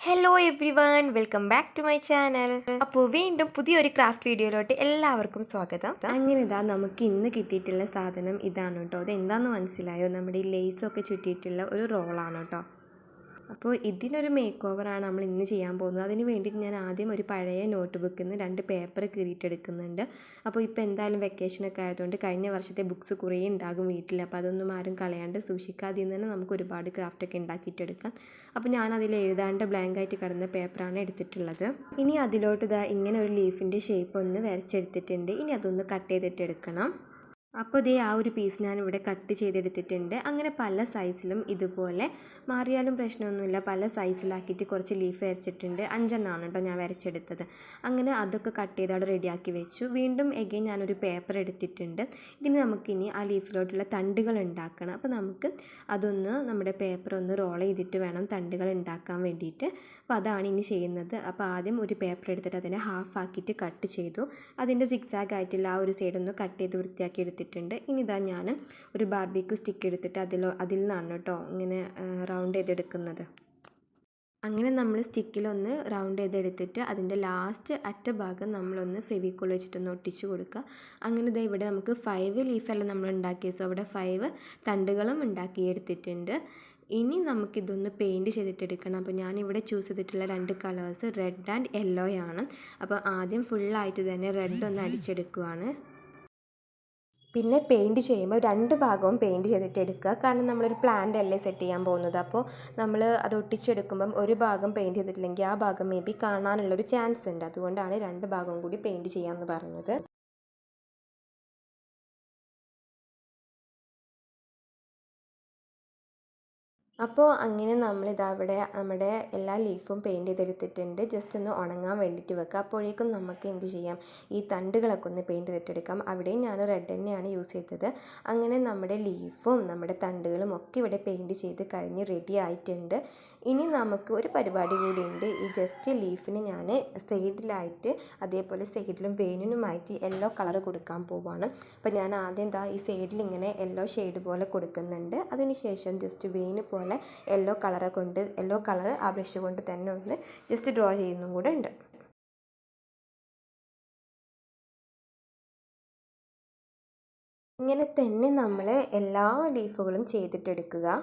Hello everyone, welcome back to my channel. അപ്പോൾ വീണ്ടും പുതിയൊരു ക്രാഫ്റ്റ് വീഡിയോയിലോട്ട് എല്ലാവർക്കും സ്വാഗതം. അങ്ങനെ ഇതാ നമുക്ക് ഇന്ന് കിട്ടിയിട്ടുള്ള സാധനം ഇതാണ് കേട്ടോ. അത് എന്താണെന്ന് മനസ്സിലായോ? നമ്മുടെ ഈ ലേസൊക്കെ ചുറ്റിയിട്ടുള്ള ഒരു റോളാണ് കേട്ടോ. അപ്പോൾ ഇതിനൊരു മേക്ക് ഓവറാണ് നമ്മൾ ഇന്ന് ചെയ്യാൻ പോകുന്നത്. അതിന് വേണ്ടിയിട്ട് ഞാൻ ആദ്യം ഒരു പഴയ നോട്ട് ബുക്കിൽ നിന്ന് 2 പേപ്പർ കീറിയിട്ടെടുക്കുന്നുണ്ട്. അപ്പോൾ ഇപ്പോൾ എന്തായാലും വെക്കേഷനൊക്കെ ആയതുകൊണ്ട് കഴിഞ്ഞ വർഷത്തെ ബുക്ക്സ് കുറേ ഉണ്ടാകും വീട്ടിൽ. അപ്പോൾ അതൊന്നും ആരും കളയാണ്ട് സൂക്ഷിക്കാതെ തന്നെ നമുക്ക് ഒരുപാട് ക്രാഫ്റ്റൊക്കെ ഉണ്ടാക്കിയിട്ടെടുക്കാം. അപ്പോൾ ഞാൻ അതിൽ എഴുതാണ്ട് ബ്ലാങ്കായിട്ട് കിടന്ന പേപ്പറാണ് എടുത്തിട്ടുള്ളത്. ഇനി അതിലോട്ട് ഇതാ ഇങ്ങനെ ഒരു ലീഫിൻ്റെ ഷേപ്പ് ഒന്ന് വരച്ചെടുത്തിട്ടുണ്ട്. ഇനി അതൊന്ന് കട്ട് ചെയ്തിട്ടെടുക്കണം. അപ്പോൾ ഇതേ ആ ഒരു പീസ് ഞാനിവിടെ കട്ട് ചെയ്തെടുത്തിട്ടുണ്ട്. അങ്ങനെ പല സൈസിലും ഇതുപോലെ മാറിയാലും പ്രശ്നമൊന്നുമില്ല. പല സൈസിലാക്കിയിട്ട് കുറച്ച് ലീഫ് വരച്ചിട്ടുണ്ട്. 5 എണ്ണമാണ് കേട്ടോ ഞാൻ വരച്ചെടുത്തത്. അങ്ങനെ അതൊക്കെ കട്ട് ചെയ്ത് അവിടെ റെഡിയാക്കി വെച്ചു. വീണ്ടും എഗെയിൻ ഞാനൊരു പേപ്പർ എടുത്തിട്ടുണ്ട്. ഇതിന് നമുക്കിനി ആ ലീഫിലോട്ടുള്ള തണ്ടുകൾ ഉണ്ടാക്കണം. അപ്പോൾ നമുക്ക് അതൊന്ന് നമ്മുടെ പേപ്പർ ഒന്ന് റോൾ ചെയ്തിട്ട് വേണം തണ്ടുകൾ ഉണ്ടാക്കാൻ വേണ്ടിയിട്ട്. അപ്പോൾ അതാണ് ഇനി ചെയ്യുന്നത്. അപ്പോൾ ആദ്യം ഒരു പേപ്പർ എടുത്തിട്ട് അതിനെ ഹാഫ് ആക്കിയിട്ട് കട്ട് ചെയ്തു. അതിൻ്റെ സിക്സാഗ് ആയിട്ടുള്ള ആ ഒരു സൈഡൊന്ന് കട്ട് ചെയ്ത് വൃത്തിയാക്കി എടുത്തിട്ടുണ്ട്. ഇനി ഇതാ ഞാൻ ഒരു ബാർബിക്യൂ സ്റ്റിക്ക് എടുത്തിട്ട് അതിൽ നിന്നാണ് കേട്ടോ ഇങ്ങനെ റൗണ്ട് ചെയ്തെടുക്കുന്നത്. അങ്ങനെ നമ്മൾ സ്റ്റിക്കിലൊന്ന് റൗണ്ട് ചെയ്തെടുത്തിട്ട് അതിൻ്റെ ലാസ്റ്റ് അറ്റ ഭാഗം നമ്മളൊന്ന് ഫെവിക്കോൾ വെച്ചിട്ടൊന്ന് ഒട്ടിച്ച് കൊടുക്കുക. അങ്ങനെ ഇതാ ഇവിടെ നമുക്ക് 5 ലീഫല്ല നമ്മൾ ഉണ്ടാക്കിയത്. സോ അവിടെ 5 തണ്ടുകളും ഉണ്ടാക്കിയെടുത്തിട്ടുണ്ട്. ഇനി നമുക്കിതൊന്ന് പെയിൻറ്റ് ചെയ്തിട്ടെടുക്കണം. അപ്പോൾ ഞാനിവിടെ ചൂസ് ചെയ്തിട്ടുള്ള 2 കളേഴ്സ് റെഡ് ആൻഡ് യെല്ലോ ആണ്. അപ്പോൾ ആദ്യം ഫുള്ളായിട്ട് തന്നെ റെഡ് ഒന്ന് അടിച്ചെടുക്കുകയാണ്. പിന്നെ പെയിൻറ്റ് ചെയ്യുമ്പോൾ 2 ഭാഗവും പെയിൻറ്റ് ചെയ്തിട്ട് എടുക്കുക. കാരണം നമ്മളൊരു പ്ലാന്റ് അല്ലേ സെറ്റ് ചെയ്യാൻ പോകുന്നത്. അപ്പോൾ നമ്മൾ അത് ഒട്ടിച്ചെടുക്കുമ്പം ഒരു ഭാഗം പെയിൻറ്റ് ചെയ്തിട്ടില്ലെങ്കിൽ ആ ഭാഗം മേ ബി കാണാനുള്ളൊരു ചാൻസ് ഉണ്ട്. അതുകൊണ്ടാണ് 2 ഭാഗവും കൂടി പെയിൻറ്റ് ചെയ്യാമെന്ന് പറഞ്ഞത്. അപ്പോൾ അങ്ങനെ നമ്മളിതാ ഇവിടെ നമ്മുടെ എല്ലാ ലീഫും പെയിൻറ്റ് ചെയ്തെടുത്തിട്ടുണ്ട്. ജസ്റ്റ് ഒന്ന് ഉണങ്ങാൻ വേണ്ടിയിട്ട് വെക്കുക. അപ്പോഴേക്കും നമുക്ക് എന്ത് ചെയ്യാം, ഈ തണ്ടുകളൊക്കെ ഒന്ന് പെയിൻറ്റ് ചെയ്തിട്ടെടുക്കാം. അവിടെയും ഞാൻ റെഡ് തന്നെയാണ് യൂസ് ചെയ്തത്. അങ്ങനെ നമ്മുടെ ലീഫും നമ്മുടെ തണ്ടുകളും ഒക്കെ ഇവിടെ പെയിൻറ്റ് ചെയ്ത് കഴിഞ്ഞ് റെഡി ആയിട്ടുണ്ട്. ഇനി നമുക്ക് ഒരു പരിപാടി കൂടിയുണ്ട്. ഈ ജസ്റ്റ് ലീഫിന് ഞാൻ സൈഡിലായിട്ട് അതേപോലെ സൈഡിലും വെയിനുമായിട്ട് യെല്ലോ കളർ കൊടുക്കാൻ പോവുകയാണ്. അപ്പോൾ ഞാൻ ആദ്യം ഈ സൈഡിൽ ഇങ്ങനെ യെല്ലോ ഷെയ്ഡ് പോലെ കൊടുക്കുന്നുണ്ട്. അതിനുശേഷം ജസ്റ്റ് വെയിന് പോലെ യെല്ലോ കളർ ആ ബ്രഷ് കൊണ്ട് തന്നെ ഒന്ന് ജസ്റ്റ് ഡ്രോ ചെയ്യുന്നതും കൂടെ ഉണ്ട്. ഇങ്ങനെ തന്നെ നമ്മൾ എല്ലാ ലീഫുകളും ചെയ്തിട്ടെടുക്കുക.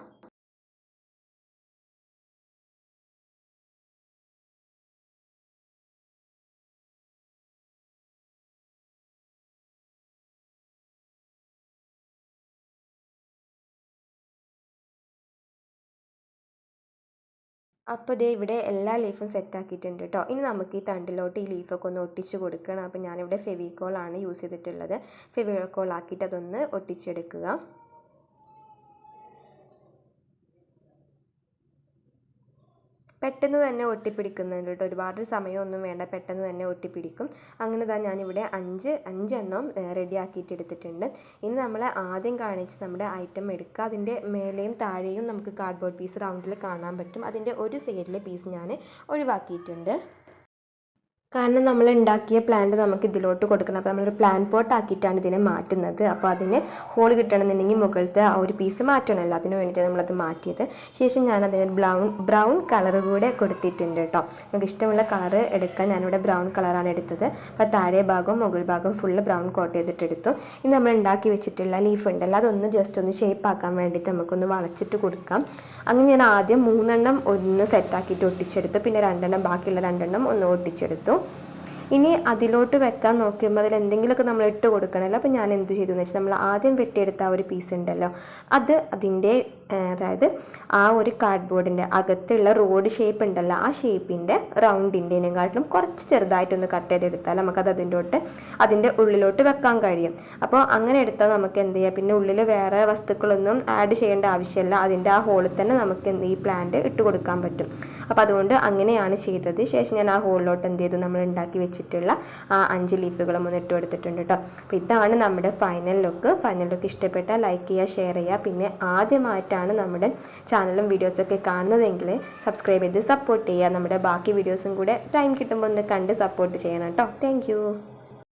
അപ്പോൾ ദേ ഇവിടെ എല്ലാ ലീഫും സെറ്റാക്കിയിട്ടുണ്ട് കേട്ടോ. ഇനി നമുക്ക് ഈ തണ്ടിലോട്ട് ഈ ലീഫൊക്കെ ഒന്ന് ഒട്ടിച്ച് കൊടുക്കണം. അപ്പോൾ ഞാനിവിടെ ഫെവിക്കോളാണ് യൂസ് ചെയ്തിട്ടുള്ളത്. ഫെവിക്കോൾ ആക്കിയിട്ട് അതൊന്ന് ഒട്ടിച്ചെടുക്കുക. പെട്ടെന്ന് തന്നെ ഒട്ടിപ്പിടിക്കുന്നുണ്ട് കേട്ടോ. ഒരുപാട് സമയമൊന്നും വേണ്ട, പെട്ടെന്ന് തന്നെ ഒട്ടിപ്പിടിക്കും. അങ്ങനെ തന്നെ ഞാനിവിടെ 5 എണ്ണം റെഡി ആക്കിയിട്ട് എടുത്തിട്ടുണ്ട്. ഇനി നമ്മൾ ആദ്യം കാണിച്ച് നമ്മുടെ ഐറ്റം എടുക്കുക. അതിൻ്റെ മേലെയും താഴെയും നമുക്ക് കാർഡ്ബോർഡ് പീസ് റൗണ്ടിൽ കാണാൻ പറ്റും. അതിൻ്റെ ഒരു സൈഡിലെ പീസ് ഞാൻ ഒഴിവാക്കിയിട്ടുണ്ട്. കാരണം നമ്മൾ ഉണ്ടാക്കിയ പ്ലാന്റ് നമുക്ക് ഇതിലോട്ട് കൊടുക്കണം. അപ്പോൾ നമ്മളൊരു പ്ലാന്റ് പോട്ട് ആക്കിയിട്ടാണ് ഇതിനെ മാറ്റുന്നത്. അപ്പോൾ അതിന് ഹോൾ കിട്ടണമെന്നുണ്ടെങ്കിൽ മുകളിലത്തെ ആ ഒരു പീസ് മാറ്റണമല്ലോ, അതിന് വേണ്ടിയിട്ട് നമ്മളത് മാറ്റിയത്. ശേഷം ഞാൻ അതിന് ബ്രൗൺ കളർ കൂടെ കൊടുത്തിട്ടുണ്ട് കേട്ടോ. നമുക്ക് ഇഷ്ടമുള്ള കളർ എടുക്കാൻ ഞാനിവിടെ ബ്രൗൺ കളറാണ് എടുത്തത്. അപ്പോൾ താഴെ ഭാഗവും മുകൾ ഭാഗവും ഫുള്ള് ബ്രൗൺ കോട്ട് ചെയ്തിട്ട് എടുത്തു. ഇനി നമ്മൾ ഉണ്ടാക്കി വെച്ചിട്ടുള്ള ലീഫ് ഉണ്ടല്ലോ, അതൊന്ന് ജസ്റ്റ് ഒന്ന് ഷേപ്പ് ആക്കാൻ വേണ്ടിയിട്ട് നമുക്കൊന്ന് വളച്ചിട്ട് കൊടുക്കാം. അങ്ങനെ ഞാൻ ആദ്യം 3 എണ്ണം ഒന്ന് സെറ്റാക്കിയിട്ട് ഒട്ടിച്ചെടുത്തു. പിന്നെ 2 എണ്ണം ബാക്കിയുള്ള 2 എണ്ണം ഒന്ന് ഒട്ടിച്ചെടുത്തു. ഇനി അതിലോട്ട് വെക്കാൻ നോക്കുമ്പോൾ അതിൽ എന്തെങ്കിലുമൊക്കെ നമ്മൾ ഇട്ട് കൊടുക്കണമല്ലോ. അപ്പോൾ ഞാൻ എന്ത് ചെയ്തു എന്ന് വെച്ചാൽ നമ്മൾ ആദ്യം വെട്ടിയെടുത്ത ആ ഒരു പീസ് ഉണ്ടല്ലോ, അതിൻ്റെ അതായത് ആ ഒരു കാർഡ്ബോർഡിൻ്റെ അകത്തുള്ള റോഡ് ഷേപ്പ് ഉണ്ടല്ലോ, ആ ഷേപ്പിൻ്റെ റൗണ്ടിൻ്റെതിനെക്കാട്ടിലും കുറച്ച് ചെറുതായിട്ടൊന്ന് കട്ട് ചെയ്തെടുത്താൽ നമുക്കത് അതിൻ്റെ ഉള്ളിലോട്ട് വെക്കാൻ കഴിയും. അപ്പോൾ അങ്ങനെ എടുത്താൽ നമുക്ക് എന്ത് ചെയ്യാം, പിന്നെ ഉള്ളിൽ വേറെ വസ്തുക്കളൊന്നും ആഡ് ചെയ്യേണ്ട ആവശ്യമില്ല. അതിൻ്റെ ആ ഹോളിൽ തന്നെ നമുക്ക് ഈ പ്ലാന്റ് ഇട്ട് കൊടുക്കാൻ പറ്റും. അപ്പോൾ അതുകൊണ്ട് അങ്ങനെയാണ് ചെയ്തത്. ശേഷം ഞാൻ ആ ഹോളിലോട്ട് എന്ത് ചെയ്തു, നമ്മൾ ഉണ്ടാക്കി വെച്ചിട്ടുള്ള ആ 5 ലീഫുകളും ഒന്ന് ഇട്ട് കൊടുത്തിട്ടുണ്ട് കേട്ടോ. അപ്പോൾ ഇതാണ് നമ്മുടെ ഫൈനൽ ലുക്ക്. ഇഷ്ടപ്പെട്ടാൽ ലൈക്ക് ചെയ്യുക, ഷെയർ ചെയ്യുക. പിന്നെ ആദ്യമായിട്ടാണ് നമ്മുടെ ചാനലും വീഡിയോസൊക്കെ കാണുന്നതെങ്കിൽ സബ്സ്ക്രൈബ് ചെയ്ത് സപ്പോർട്ട് ചെയ്യുക. നമ്മുടെ ബാക്കി വീഡിയോസും കൂടെ ടൈം കിട്ടുമ്പോൾ ഒന്ന് കണ്ട് സപ്പോർട്ട് ചെയ്യണം കേട്ടോ. താങ്ക്